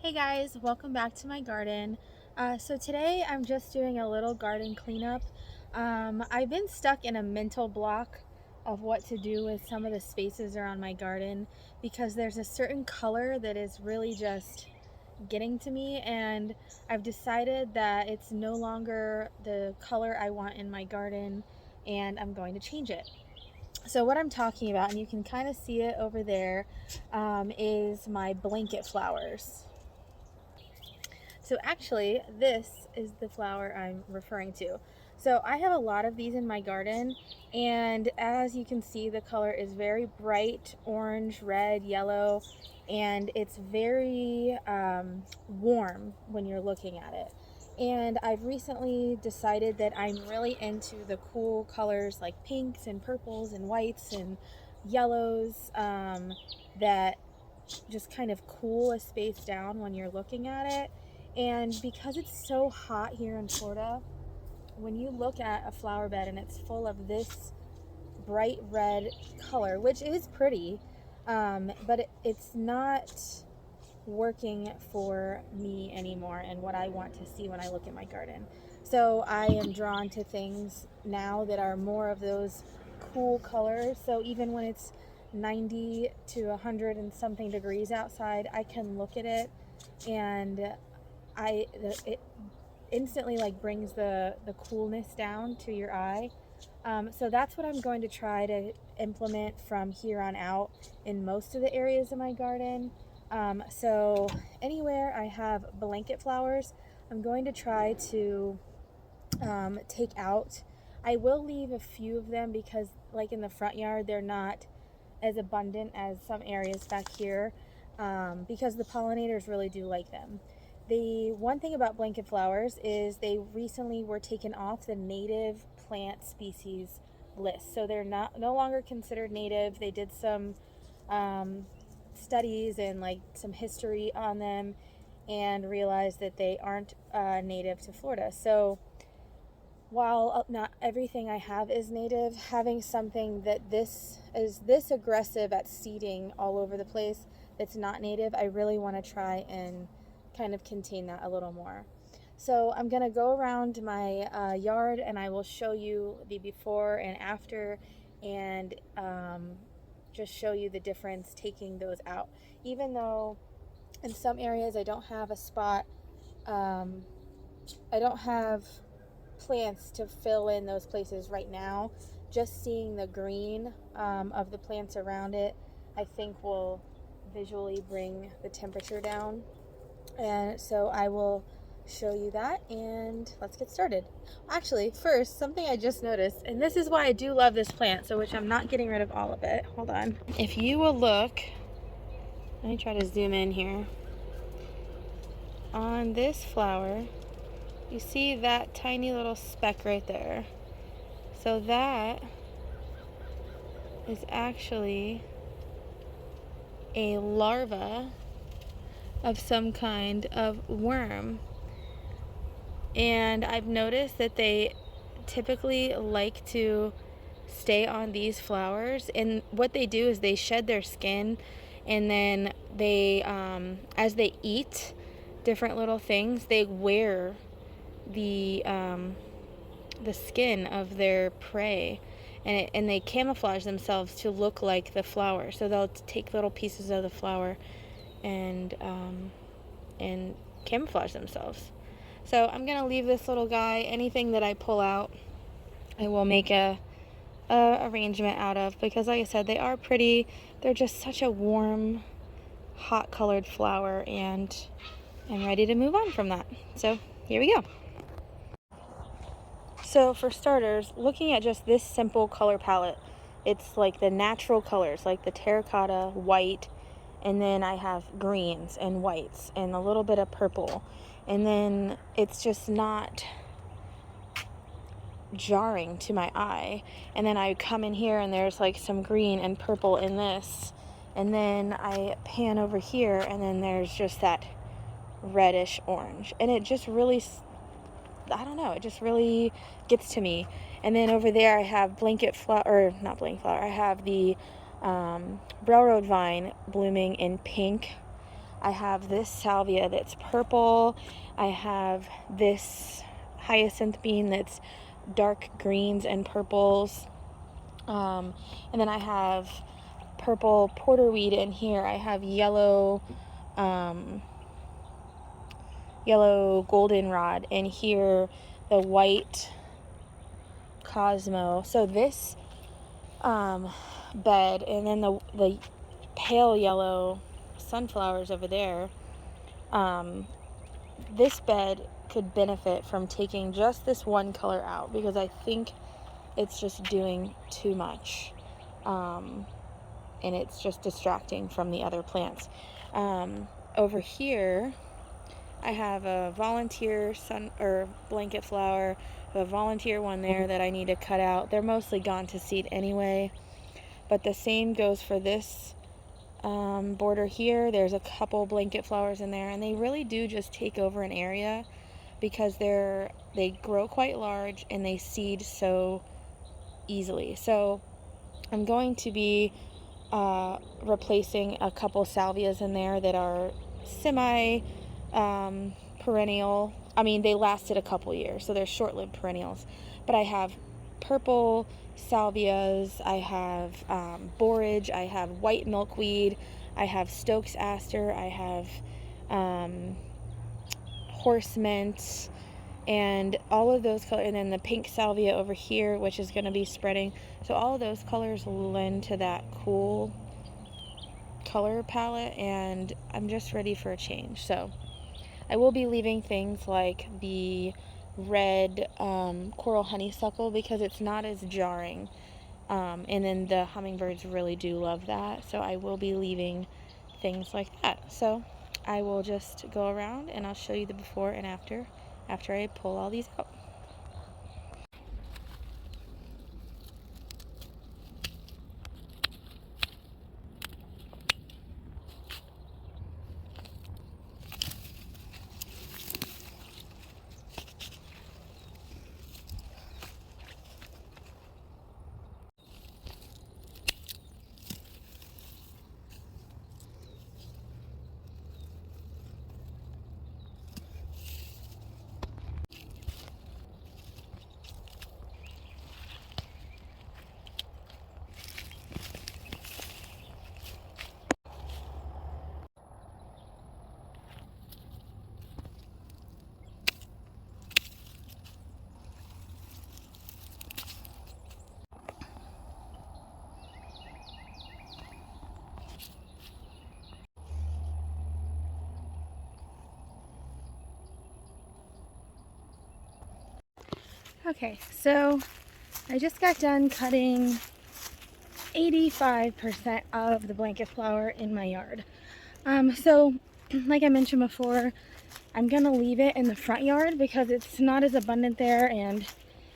Hey guys, welcome back to my garden. So today I'm just doing a little garden cleanup. I've been stuck in a mental block of what to do with some of the spaces around my garden because there's a certain color that is really just getting to me, and I've decided that it's no longer the color I want in my garden and I'm going to change it. So what I'm talking about, and you can kind of see it over there, is my blanket flowers. So actually, this is the flower I'm referring to. So I have a lot of these in my garden, and as you can see, the color is very bright orange, red, yellow, and it's very warm when you're looking at it. And I've recently decided that I'm really into the cool colors like pinks and purples and whites and yellows that just kind of cool a space down when you're looking at it. And because it's so hot here in Florida, when you look at a flower bed and it's full of this bright red color, which is pretty, but it's not working for me anymore and what I want to see when I look at my garden. So I am drawn to things now that are more of those cool colors. So even when it's 90 to 100 and something degrees outside, I can look at it and it instantly like brings the coolness down to your eye. So that's what I'm going to try to implement from here on out in most of the areas of my garden. So anywhere I have blanket flowers, I'm going to try to take out. I will leave a few of them because like in the front yard, they're not as abundant as some areas back here, because the pollinators really do like them. The one thing about blanket flowers is they recently were taken off the native plant species list. So they're no longer considered native. They did some studies and like some history on them and realized that they aren't native to Florida. So while not everything I have is native, having something that this is this aggressive at seeding all over the place that's not native, I really want to try and kind of contain that a little more. So I'm going to go around my yard and I will show you the before and after, and just show you the difference taking those out. Even though in some areas I don't have a spot, I don't have plants to fill in those places right now. Just seeing the green of the plants around it, I think will visually bring the temperature down. And so I will show you that, and let's get started. Actually, first, something I just noticed, and this is why I do love this plant, so which I'm not getting rid of all of it. Hold on. If you will look, let me try to zoom in here. On this flower, you see that tiny little speck right there. So that is actually a larva of some kind of worm. And I've noticed that they typically like to stay on these flowers. And what they do is they shed their skin, and then they, as they eat different little things, they wear the skin of their prey, and they camouflage themselves to look like the flower. So they'll take little pieces of the flower and camouflage themselves. So I'm gonna leave this little guy. Anything that I pull out, I will make a arrangement out of, because like I said, they are pretty. They're just such a warm, hot colored flower, and I'm ready to move on from that. So here we go. So for starters, looking at just this simple color palette, it's like the natural colors, like the terracotta, white, and then I have greens and whites and a little bit of purple. And then it's just not jarring to my eye. And then I come in here and there's like some green and purple in this. And then I pan over here and then there's just that reddish orange. And it just really, I don't know, it just really gets to me. And then over there I have blanket flower, or not blanket flower, I have the railroad vine blooming in pink. I have this salvia that's purple. I have this hyacinth bean that's dark greens and purples. And then I have purple porterweed in here. I have yellow goldenrod in here, the white Cosmo. So this bed, and then the pale yellow sunflowers over there, this bed could benefit from taking just this one color out, because I think it's just doing too much, and it's just distracting from the other plants. Over here I have a volunteer blanket flower, a volunteer one there that I need to cut out. They're mostly gone to seed anyway, but the same goes for this border here. There's a couple blanket flowers in there, and they really do just take over an area because they grow quite large and they seed so easily. So I'm going to be replacing a couple salvias in there that are semi perennial. I mean, they lasted a couple years, so they're short-lived perennials. But I have purple salvias, I have borage, I have white milkweed, I have Stokes aster, I have horse mint, and all of those colors, and then the pink salvia over here, which is going to be spreading. So all of those colors lend to that cool color palette, and I'm just ready for a change. So I will be leaving things like the red coral honeysuckle because it's not as jarring, and then the hummingbirds really do love that, so I will be leaving things like that. So I will just go around and I'll show you the before and after I pull all these out. Okay, so I just got done cutting 85% of the blanket flower in my yard. So like I mentioned before, I'm gonna leave it in the front yard because it's not as abundant there and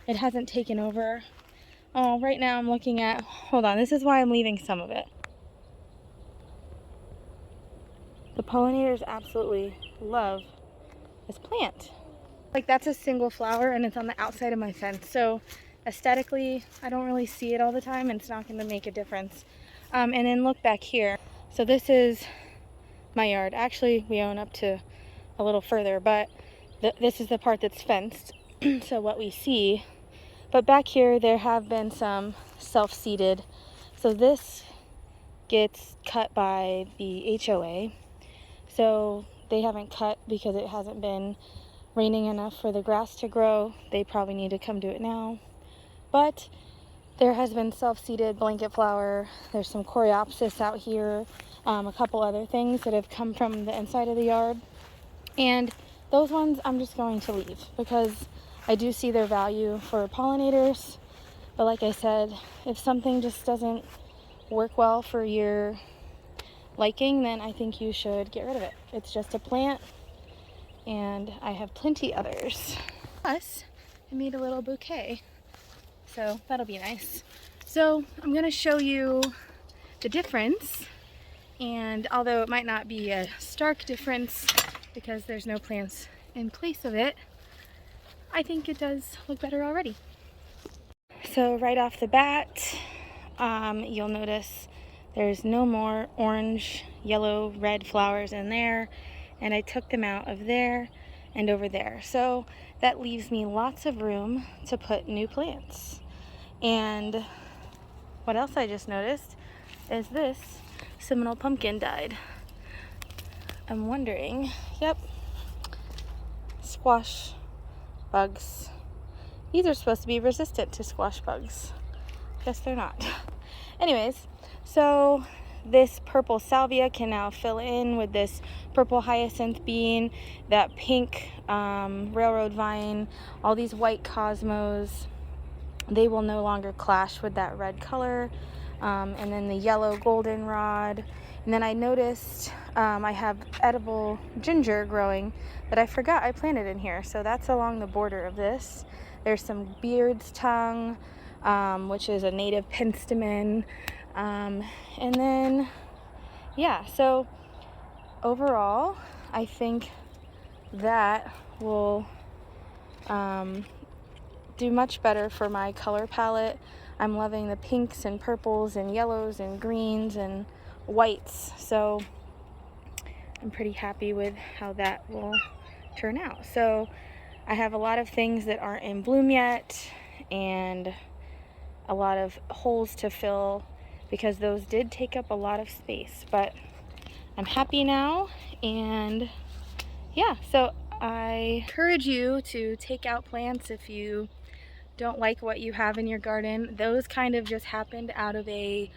it hasn't taken over. Oh, right now I'm looking at, hold on, this is why I'm leaving some of it. The pollinators absolutely love this plant. Like, that's a single flower and it's on the outside of my fence, so aesthetically I don't really see it all the time and it's not going to make a difference. And then look back here. So this is my yard. Actually, we own up to a little further, but this is the part that's fenced. So what we see, but back here there have been some self-seeded. So this gets cut by the HOA. So they haven't cut because it hasn't been raining enough for the grass to grow. They probably need to come do it now. But there has been self-seeded blanket flower. There's some coreopsis out here, a couple other things that have come from the inside of the yard. And those ones I'm just going to leave because I do see their value for pollinators. But like I said, if something just doesn't work well for your liking, then I think you should get rid of it. It's just a plant, and I have plenty others. Plus, I made a little bouquet, so that'll be nice. So I'm going to show you the difference, and although it might not be a stark difference because there's no plants in place of it, I think it does look better already. So right off the bat, you'll notice there's no more orange, yellow red flowers in there, and I took them out of there and over there. So that leaves me lots of room to put new plants. And what else I just noticed is this Seminole pumpkin died. I'm wondering, yep, squash bugs. These are supposed to be resistant to squash bugs. Guess they're not. Anyways, so this purple salvia can now fill in with this purple hyacinth bean, that pink railroad vine, all these white cosmos. They will no longer clash with that red color. And then the yellow goldenrod. And then I noticed I have edible ginger growing that I forgot I planted in here. So that's along the border of this. There's some beard's tongue, which is a native penstemon. And then, yeah, so overall, I think that will do much better for my color palette. I'm loving the pinks and purples and yellows and greens and whites, so I'm pretty happy with how that will turn out. So I have a lot of things that aren't in bloom yet and a lot of holes to fill because those did take up a lot of space, but I'm happy now. And yeah, so I encourage you to take out plants if you don't like what you have in your garden. Those kind of just happened out of a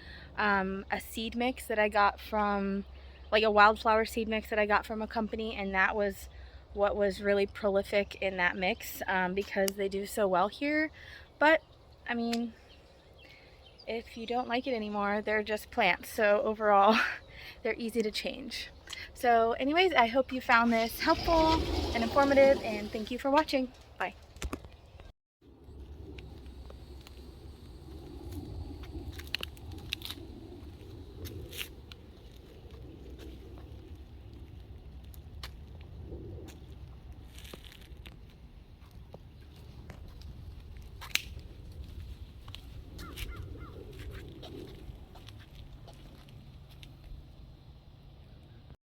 seed mix that I got from, like a wildflower seed mix that I got from a company, and that was what was really prolific in that mix because they do so well here. But I mean, if you don't like it anymore, they're just plants, so overall they're easy to change. So anyways, I hope you found this helpful and informative, and thank you for watching.